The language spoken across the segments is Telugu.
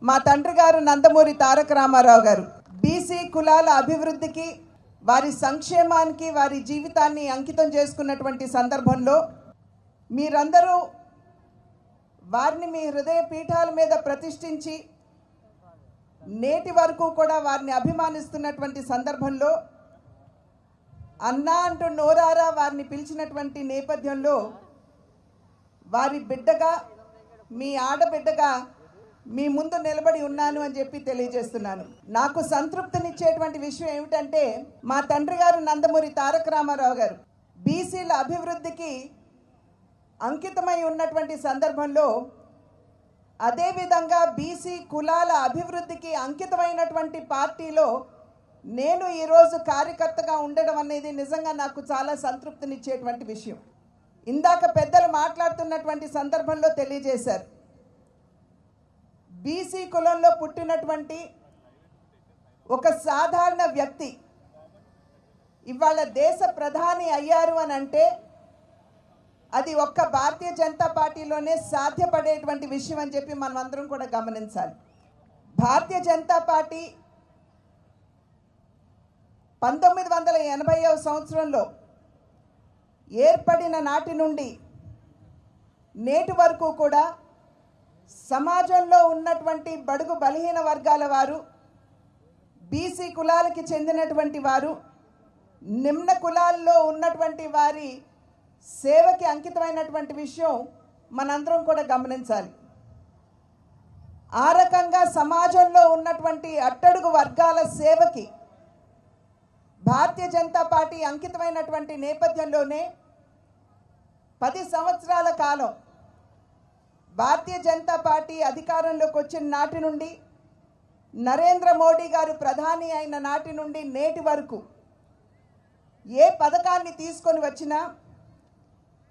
మా తండ్రి గారు నందమూరి తారక రామారావు గారు బీసీ కులాల అభివృద్ధికి, వారి సంక్షేమానికి వారి జీవితాన్ని అంకితం చేసుకున్నటువంటి సందర్భంలో మీరందరూ వారిని మీ హృదయ పీఠాల మీద ప్రతిష్ఠించి నేటి వరకు కూడా వారిని అభిమానిస్తున్నటువంటి సందర్భంలో అన్నా అంటూ నోరారా వారిని పిలిచినటువంటి నేపథ్యంలో వారి బిడ్డగా, మీ ఆడబిడ్డగా మీ ముందు నిలబడి ఉన్నాను అని చెప్పి తెలియజేస్తున్నాను. నాకు సంతృప్తినిచ్చేటువంటి విషయం ఏమిటంటే, మా తండ్రి గారు నందమూరి తారక రామారావు గారు బీసీల అభివృద్ధికి అంకితమై ఉన్నటువంటి సందర్భంలో, అదేవిధంగా బీసీ కులాల అభివృద్ధికి అంకితమైనటువంటి పార్టీలో నేను ఈరోజు కార్యకర్తగా ఉండడం అనేది నిజంగా నాకు చాలా సంతృప్తినిచ్చేటువంటి విషయం. ఇందాక పెద్దలు మాట్లాడుతున్నటువంటి సందర్భంలో తెలియజేశారు, బీసీ కులంలో పుట్టినటువంటి ఒక సాధారణ వ్యక్తి ఇవాళ దేశ ప్రధాని అయ్యారు అని అంటే అది ఒక్క భారతీయ జనతా పార్టీలోనే సాధ్యపడేటువంటి విషయం అని చెప్పి మనం అందరం కూడా గమనించాలి. భారతీయ జనతా పార్టీ 1980వ సంవత్సరంలో ఏర్పడిన నాటి నుండి నేటి వరకు కూడా సమాజంలో ఉన్నటువంటి బడుగు బలహీన వర్గాల వారు, బీసీ కులాలకి చెందినటువంటి వారు, నిమ్న కులాల్లో ఉన్నటువంటి వారి సేవకి అంకితమైనటువంటి విషయం మనందరం కూడా గమనించాలి. ఆ రకంగా సమాజంలో ఉన్నటువంటి అట్టడుగు వర్గాల సేవకి భారతీయ జనతా పార్టీ అంకితమైనటువంటి నేపథ్యంలోనే 10 సంవత్సరాల కాలం భారతీయ జనతా పార్టీ అధికారంలోకి వచ్చిన నాటి నుండి, నరేంద్ర మోడీ గారు ప్రధాని అయిన నాటి నుండి నేటి వరకు ఏ పథకాన్ని తీసుకొని వచ్చినా,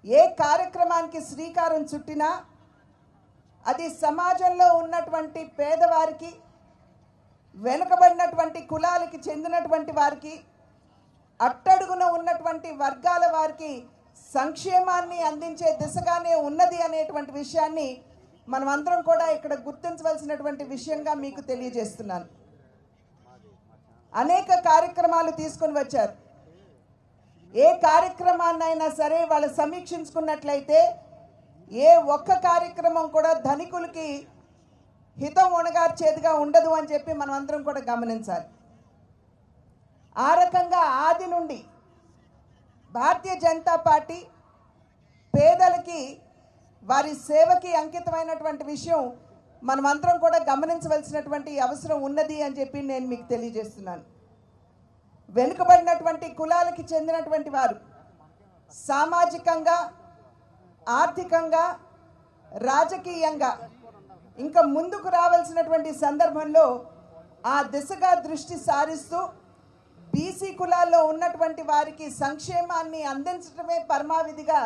ఏ కార్యక్రమానికి శ్రీకారం చుట్టినా అది సమాజంలో ఉన్నటువంటి పేదవారికి, వెనుకబడినటువంటి కులాలకి చెందినటువంటి వారికి, అట్టడుగున ఉన్నటువంటి వర్గాల వారికి సంక్షేమాన్ని అందించే దిశగానే ఉన్నది అనేటువంటి విషయాన్ని మనం అందరం కూడా ఇక్కడ గుర్తించవలసినటువంటి విషయంగా మీకు తెలియజేస్తున్నాను. అనేక కార్యక్రమాలు తీసుకొని వచ్చారు. ఏ కార్యక్రమాన్నైనా సరే వాళ్ళు సమీక్షించుకున్నట్లయితే ఏ ఒక్క కార్యక్రమం కూడా ధనికులకి హితం ఉణగార్చేదిగా ఉండదు అని చెప్పి మనం అందరం కూడా గమనించాలి. ఆ రకంగా ఆది నుండి భారతీయ జనతా పార్టీ పేదలకి వారి సేవకి అంకితమైనటువంటి విషయం మనమందరం కూడా గమనించవలసినటువంటి అవసరం ఉన్నది అని చెప్పి నేను మీకు తెలియజేస్తున్నాను. వెనుకబడినటువంటి కులాలకి చెందినటువంటి వారు సామాజికంగా, ఆర్థికంగా, రాజకీయంగా ఇంకా ముందుకు రావాల్సినటువంటి సందర్భంలో ఆ దిశగా దృష్టి సారిస్తూ బీసీ కులాల్లో ఉన్నటువంటి వారికి సంక్షేమాన్ని అందించడమే పరమావిధిగా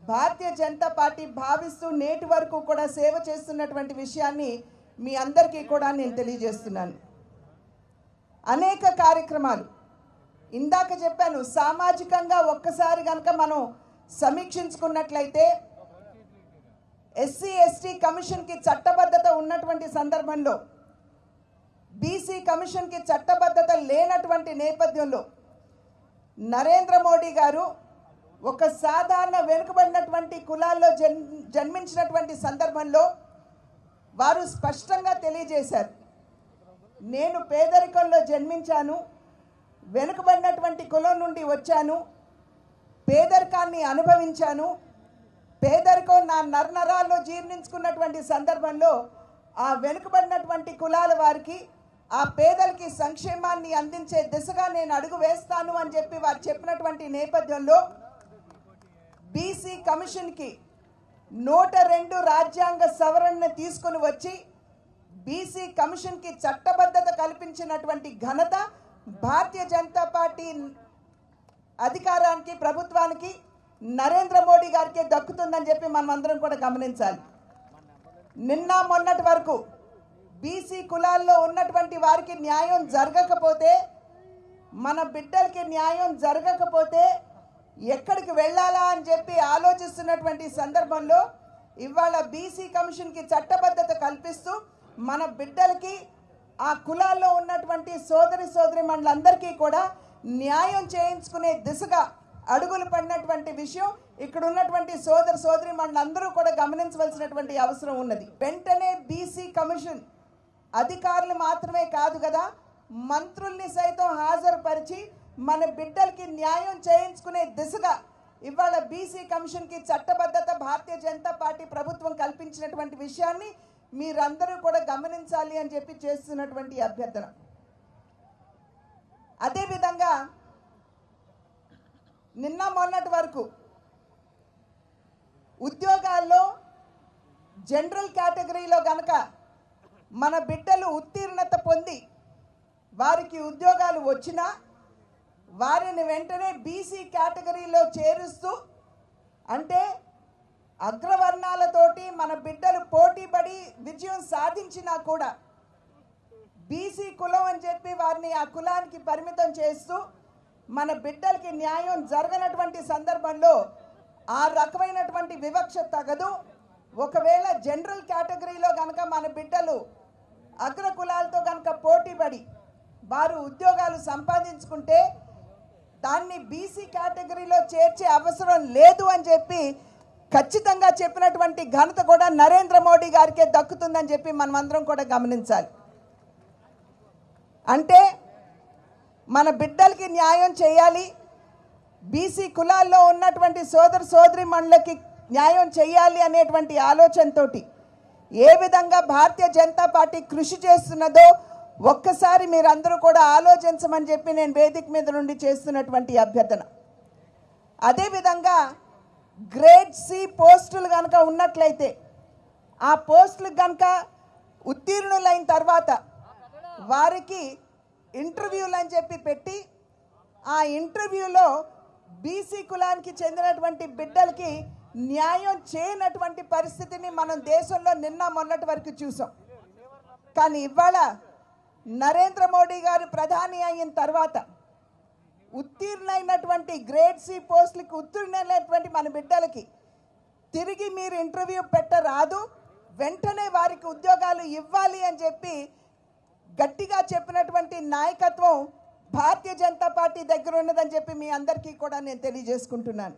భారతీయ జనతా పార్టీ భావిస్తూ నేటి వరకు కూడా సేవ చేస్తున్నటువంటి విషయాన్ని మీ అందరికీ కూడా నేను తెలియజేస్తున్నాను. అనేక కార్యక్రమాలు ఇందాక చెప్పాను. సామాజికంగా ఒక్కసారి కనుక మనం సమీక్షించుకున్నట్లయితే ఎస్సీ ఎస్టీ కమిషన్కి చట్టబద్ధత ఉన్నటువంటి సందర్భంలో, బీసీ కమిషన్కి చట్టబద్ధత లేనటువంటి నేపథ్యంలో నరేంద్ర మోడీ గారు ఒక సాధారణ వెనుకబడినటువంటి కులాల్లో జన్మించినటువంటి సందర్భంలో వారు స్పష్టంగా తెలియజేశారు, నేను పేదరికంలో జన్మించాను, వెనుకబడినటువంటి కులం నుండి వచ్చాను, పేదరికాన్ని అనుభవించాను, పేదరికం నా నరనరాల్లో జీర్ణించుకున్నటువంటి సందర్భంలో ఆ వెనుకబడినటువంటి కులాల వారికి, ఆ పేదలకి సంక్షేమాన్ని అందించే దిశగా నేను అడుగు వేస్తాను అని చెప్పి వారు చెప్పినటువంటి నేపథ్యంలో బీసీ కమిషన్కి 102 రాజ్యాంగ సవరణను తీసుకుని వచ్చి బీసీ కమిషన్కి చట్టబద్ధత కల్పించినటువంటి ఘనత భారతీయ జనతా పార్టీ అధికారానికి, ప్రభుత్వానికి, నరేంద్ర మోడీ గారికి దక్కుతుందని చెప్పి మనం అందరం కూడా గమనించాలి. నిన్న మొన్నటి వరకు బీసీ కులాల్లో ఉన్నటువంటి వారికి న్యాయం జరగకపోతే, మన బిడ్డలకి న్యాయం జరగకపోతే ఎక్కడికి వెళ్ళాలా అని చెప్పి ఆలోచిస్తున్నటువంటి సందర్భంలో ఇవాళ బీసీ కమిషన్కి చట్టబద్ధత కల్పిస్తూ మన బిడ్డలకి ఆ కులాల్లో ఉన్నటువంటి సోదరిమణులందరికీ కూడా న్యాయం చేయించుకునే దిశగా అడుగులు పడినటువంటి విషయం ఇక్కడ ఉన్నటువంటి సోదరిమణులందరూ కూడా గమనించవలసినటువంటి అవసరం ఉన్నది. వెంటనే బీసీ కమిషన్ అధికారులు మాత్రమే కాదు కదా, మంత్రుల్ని సైతం హాజరుపరిచి మన బిడ్డలకి న్యాయం చేయించుకునే దిశగా ఇవాళ బీసీ కమిషన్కి చట్టబద్ధత భారతీయ జనతా పార్టీ ప్రభుత్వం కల్పించినటువంటి విషయాన్ని మీరందరూ కూడా గమనించాలి అని చెప్పి చేస్తున్నటువంటి అభ్యర్థన. అదేవిధంగా నిన్న మొన్నటి వరకు ఉద్యోగాల్లో జనరల్ కేటగిరీలో గనక మన బిడ్డలు ఉత్తీర్ణత పొంది వారికి ఉద్యోగాలు వచ్చినా వారిని వెంటనే బీసీ కేటగిరీలో చేరుస్తూ, అంటే అగ్రవర్ణాలతోటి మన బిడ్డలు పోటీపడి విజయం సాధించినా కూడా బీసీ కులం అని చెప్పి వారిని ఆ కులానికి పరిమితం చేస్తూ మన బిడ్డలకి న్యాయం జరగనటువంటి సందర్భంలో ఆ రకమైనటువంటి వివక్ష తగదు. ఒకవేళ జనరల్ కేటగిరీలో కనుక మన బిడ్డలు అగ్ర కులాలతో కనుక పోటీపడి వారు ఉద్యోగాలు సంపాదించుకుంటే దాన్ని బీసీ కేటగిరీలో చేర్చే అవసరం లేదు అని చెప్పి ఖచ్చితంగా చెప్పినటువంటి ఘనత కూడా నరేంద్ర మోడీ గారికే దక్కుతుందని చెప్పి మనమందరం కూడా గమనించాలి. అంటే మన బిడ్డలకి న్యాయం చేయాలి, బీసీ కులాల్లో ఉన్నటువంటి సోదరిమణులకి న్యాయం చేయాలి అనేటువంటి ఆలోచనతోటి ఏ విధంగా భారతీయ జనతా పార్టీ కృషి చేస్తున్నదో ఒక్కసారి మీరందరూ కూడా ఆలోచించమని చెప్పి నేను వేదిక మీద నుండి చేస్తున్నటువంటి అభ్యర్థన. అదేవిధంగా గ్రేడ్ సి పోస్టులు కనుక ఉన్నట్లయితే ఆ పోస్టులకు కనుక ఉత్తీర్ణులైన తర్వాత వారికి ఇంటర్వ్యూలు అని చెప్పి పెట్టి ఆ ఇంటర్వ్యూలో బీసీ కులానికి చెందినటువంటి బిడ్డలకి న్యాయం చేయనటువంటి పరిస్థితిని మనం దేశంలో నిన్న మొన్నటి వరకు చూసాం. కానీ ఇవాళ నరేంద్ర మోడీ గారు ప్రధాని అయిన తర్వాత ఉత్తీర్ణైనటువంటి గ్రేడ్ సి పోస్టులకి ఉత్తీర్ణైనటువంటి మన బిడ్డలకి తిరిగి మీరు ఇంటర్వ్యూ పెట్టరాదు, వెంటనే వారికి ఉద్యోగాలు ఇవ్వాలి అని చెప్పి గట్టిగా చెప్పినటువంటి నాయకత్వం భారతీయ జనతా పార్టీ దగ్గర ఉన్నదని చెప్పి మీ అందరికీ కూడా నేను తెలియజేసుకుంటున్నాను.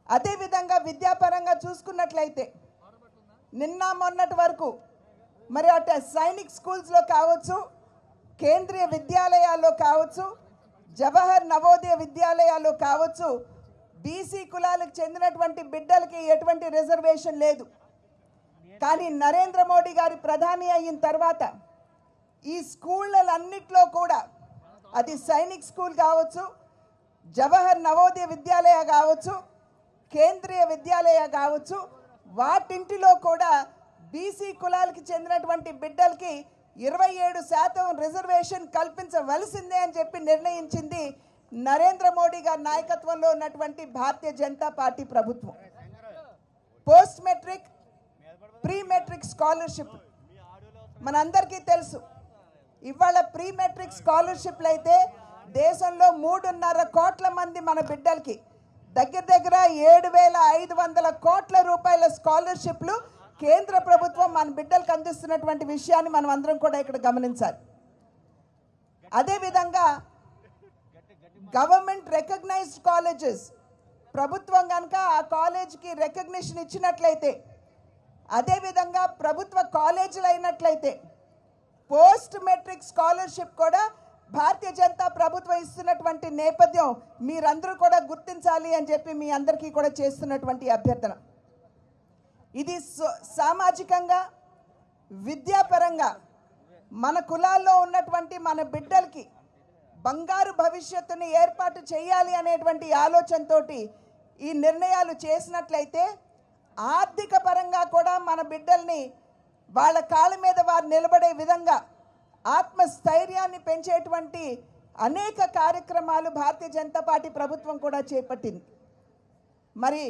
అదేవిధంగా విద్యాపరంగా చూసుకున్నట్లయితే నిన్న మొన్నటి వరకు మరి అటు సైనిక్ స్కూల్స్లో కావచ్చు, కేంద్రీయ విద్యాలయాల్లో కావచ్చు, జవహర్ నవోదయ విద్యాలయాల్లో కావచ్చు, బీసీ కులాలకు చెందినటువంటి బిడ్డలకి ఎటువంటి రిజర్వేషన్ లేదు. కానీ నరేంద్ర మోడీ గారి ప్రధాని అయిన తర్వాత ఈ స్కూళ్ళన్నిట్లో కూడా అది సైనిక్ స్కూల్ కావచ్చు, జవహర్ నవోదయ విద్యాలయ కావచ్చు, కేంద్రీయ విద్యాలయ కావచ్చు, వాటింటిలో కూడా బీసీ కులాలకు చెందినటువంటి బిడ్డలకి 27% రిజర్వేషన్ కల్పించవలసిందే అని చెప్పి నిర్ణయించింది నరేంద్ర మోడీ గారి నాయకత్వంలో ఉన్నటువంటి భారతీయ జనతా పార్టీ ప్రభుత్వం. Post matric, pre matric scholarship మనందరికీ తెలుసు. ఇవాళ ప్రీ మెట్రిక్ స్కాలర్షిప్లు అయితే దేశంలో 3.5 కోట్ల మంది మన బిడ్డలకి దగ్గర 7,500 కోట్ల రూపాయల స్కాలర్షిప్లు కేంద్ర ప్రభుత్వం మన బిడ్డలకు అందిస్తున్నటువంటి విషయాన్ని మనం అందరం కూడా ఇక్కడ గమనించాలి. అదేవిధంగా గవర్నమెంట్ రికగ్నైజ్డ్ కాలేజెస్, ప్రభుత్వం కనుక ఆ కాలేజ్కి రికగ్నిషన్ ఇచ్చినట్లయితే, అదేవిధంగా ప్రభుత్వ కాలేజీలు అయినట్లయితే పోస్ట్ మెట్రిక్ స్కాలర్షిప్ కూడా భారతీయ జనతా ప్రభుత్వం ఇస్తున్నటువంటి నేపథ్యం మీరందరూ కూడా గుర్తించాలి అని చెప్పి మీ అందరికీ కూడా చేస్తున్నటువంటి అభ్యర్థన. ఇది సామాజికంగా, విద్యాపరంగా మన కులాల్లో ఉన్నటువంటి మన బిడ్డలకి బంగారు భవిష్యత్తుని ఏర్పాటు చేయాలి అనేటువంటి ఆలోచనతోటి ఈ నిర్ణయాలు చేసినట్లయితే ఆర్థిక పరంగా కూడా మన బిడ్డల్ని వాళ్ళ కాళ్ళ మీద వారు నిలబడే విధంగా ఆత్మస్థైర్యాన్ని పెంచేటువంటి అనేక కార్యక్రమాలు భారతీయ జనతా పార్టీ ప్రభుత్వం కూడా చేపట్టింది. మరి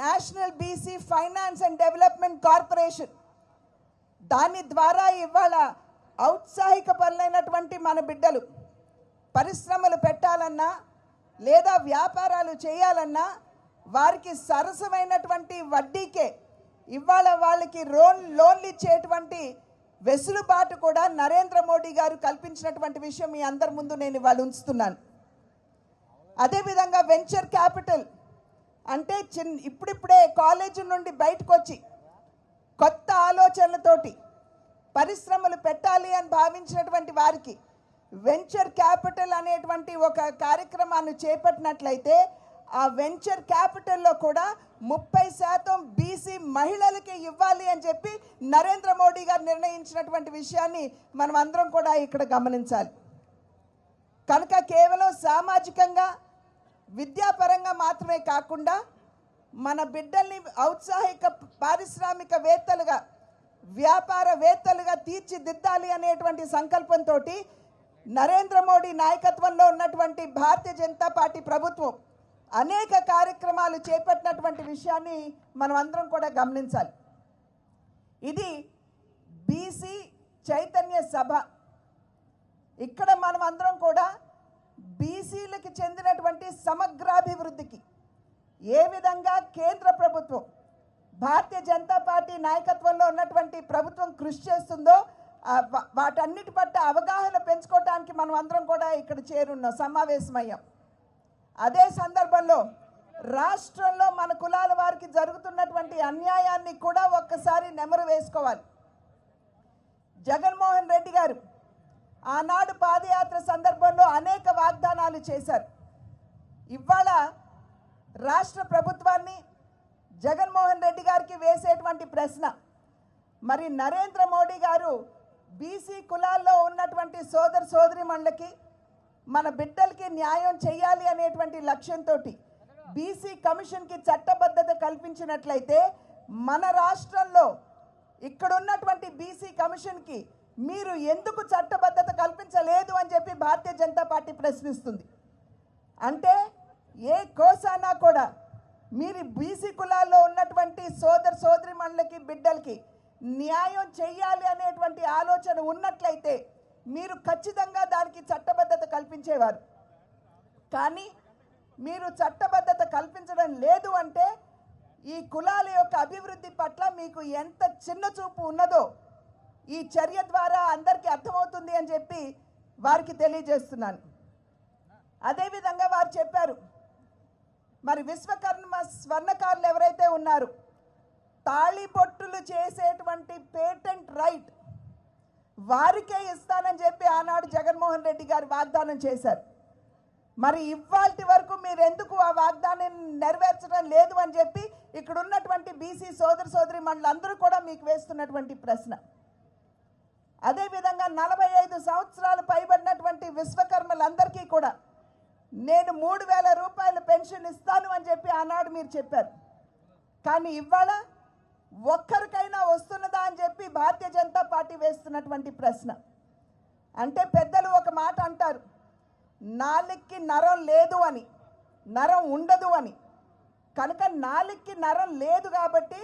national BC finance and development corporation, దాని ద్వారా ఇవాళ ఔత్సాహిక పనులైనటువంటి మన బిడ్డలు పరిశ్రమలు పెట్టాలన్నా లేదా వ్యాపారాలు చేయాలన్నా వారికి సరసమైనటువంటి వడ్డీకే ఇవాళ వాళ్ళకి లోన్లు ఇచ్చేటువంటి వెసులుబాటు కూడా నరేంద్ర మోడీ గారు కల్పించినటువంటి విషయం మీ అందరి ముందు నేను ఇవాళ ఉంచుతున్నాను. అదేవిధంగా వెంచర్ క్యాపిటల్ అంటే ఇప్పుడిప్పుడే కాలేజీ నుండి బయటకు వచ్చి కొత్త ఆలోచనలతోటి పరిశ్రమలు పెట్టాలి అని భావించినటువంటి వారికి వెంచర్ క్యాపిటల్ అనేటువంటి ఒక కార్యక్రమాన్ని చేపట్టినట్లయితే ఆ వెంచర్ క్యాపిటల్లో కూడా 30% బీసీ మహిళలకి ఇవ్వాలి అని చెప్పి నరేంద్ర మోడీ గారు నిర్ణయించినటువంటి విషయాన్ని మనం అందరం కూడా ఇక్కడ గమనించాలి. కనుక కేవలం సామాజికంగా విద్యాపరంగా మాత్రమే కాకుండా మన బిడ్డల్ని ఔత్సాహిక పారిశ్రామికవేత్తలుగా వ్యాపారవేత్తలుగా తీర్చిదిద్దాలి అనేటువంటి సంకల్పంతో నరేంద్ర మోడీ నాయకత్వంలో ఉన్నటువంటి భారతీయ జనతా పార్టీ ప్రభుత్వం అనేక కార్యక్రమాలు చేపట్టినటువంటి విషయాన్ని మనం అందరం కూడా గమనించాలి. ఇది బీసీ చైతన్య సభ. ఇక్కడ మనం అందరం కూడా బీసీలకు చెందినటువంటి సమగ్రాభివృద్ధికి ఏ విధంగా కేంద్ర ప్రభుత్వం భారతీయ జనతా పార్టీ నాయకత్వంలో ఉన్నటువంటి ప్రభుత్వం కృషి చేస్తుందో వాటన్నిటి పట్ల అవగాహన పెంచుకోవడానికి మనం అందరం కూడా ఇక్కడ చేరున్నాం, సమావేశమయ్యాం. అదే సందర్భంలో రాష్ట్రంలో మన కులాల వారికి జరుగుతున్నటువంటి అన్యాయాన్ని కూడా ఒక్కసారి నెమరు వేసుకోవాలి. జగన్మోహన్ రెడ్డి గారు ఆనాడు పాదయాత్ర సందర్భంలో అనేక వాగ్దానాలు చేశారు. ఇవాళ రాష్ట్ర ప్రభుత్వాన్ని జగన్మోహన్ రెడ్డి గారికి వేసేటువంటి ప్రశ్న, మరి నరేంద్ర మోడీ గారు బీసీ కులాల్లో ఉన్నటువంటి సోదరీమణులకి మన బిడ్డలకి న్యాయం చేయాలి అనేటువంటి లక్ష్యంతో బీసీ కమిషన్కి చట్టబద్ధత కల్పించినట్లయితే మన రాష్ట్రంలో ఇక్కడ ఉన్నటువంటి బీసీ కమిషన్కి మీరు ఎందుకు చట్టబద్ధత కల్పించలేదు అని చెప్పి భారతీయ జనతా పార్టీ ప్రశ్నిస్తుంది. అంటే ఏ కోసానా కూడా మీరు బీసీ కులాల్లో ఉన్నటువంటి సోదరీమణులకి బిడ్డలకి న్యాయం చేయాలి అనేటువంటి ఆలోచన ఉన్నట్లయితే మీరు ఖచ్చితంగా దానికి చట్టబద్ధత కల్పించేవారు. కానీ మీరు చట్టబద్ధత కల్పించడం లేదు అంటే ఈ కులాల యొక్క అభివృద్ధి పట్ల మీకు ఎంత చిన్న చూపు ఉన్నదో ఈ చర్య ద్వారా అందరికీ అర్థమవుతుంది అని చెప్పి వారికి తెలియజేస్తున్నాను. అదేవిధంగా వారు చెప్పారు, మరి విశ్వకర్మ స్వర్ణకారులు ఎవరైతే ఉన్నారు తాళిబొట్టులు చేసేటువంటి పేటెంట్ రైట్ వారికే ఇస్తానని చెప్పి ఆనాడు జగన్మోహన్ రెడ్డి గారు వాగ్దానం చేశారు. మరి ఇవాల్టి వరకు మీరు ఎందుకు ఆ వాగ్దానం నెరవేర్చడం లేదు అని చెప్పి ఇక్కడ ఉన్నటువంటి బీసీ సోదరీమణులందరూ కూడా మీకు వేస్తున్నటువంటి ప్రశ్న. అదేవిధంగా 45 సంవత్సరాలు పైబడినటువంటి విశ్వకర్మలందరికీ కూడా నేను 3000 రూపాయల పెన్షన్ ఇస్తాను అని చెప్పి ఆనాడు మీరు చెప్పారు. కానీ ఇవాళ ఒక్కరికైనా వస్తున్నదా అని చెప్పి భారతీయ జనతా పార్టీ వేస్తున్నటువంటి ప్రశ్న. అంటే పెద్దలు ఒక మాట అంటారు, నాలుగుకి నరం లేదు అని, నరం ఉండదు అని. కనుక నాలుగుకి నరం లేదు కాబట్టి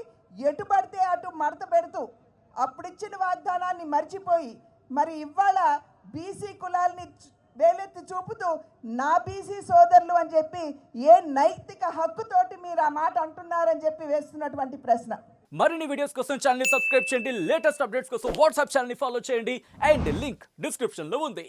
ఎటు పడితే అటు మడత పెడుతూ అప్పుడిచ్చిన వాగ్దానాన్ని మర్చిపోయి మరి ఇవాళ బీసీ కులాల్ని వేలెత్తి చూపుతూ నా బీసీ సోదరులు అని చెప్పి ఏ నైతిక హక్కుతోటి మీరు ఆ మాట అంటున్నారని చెప్పి వేస్తున్నటువంటి ప్రశ్న. మరిన్ని వీడియోస్ కోసం ఛానల్ ని సబ్స్క్రైబ్ చేయండి, లేటెస్ట్ అప్డేట్స్ కోసం వాట్సాప్ ఛానల్ ని ఫాలో చేయండి అండ్ లింక్ డిస్క్రిప్షన్ లో ఉంది.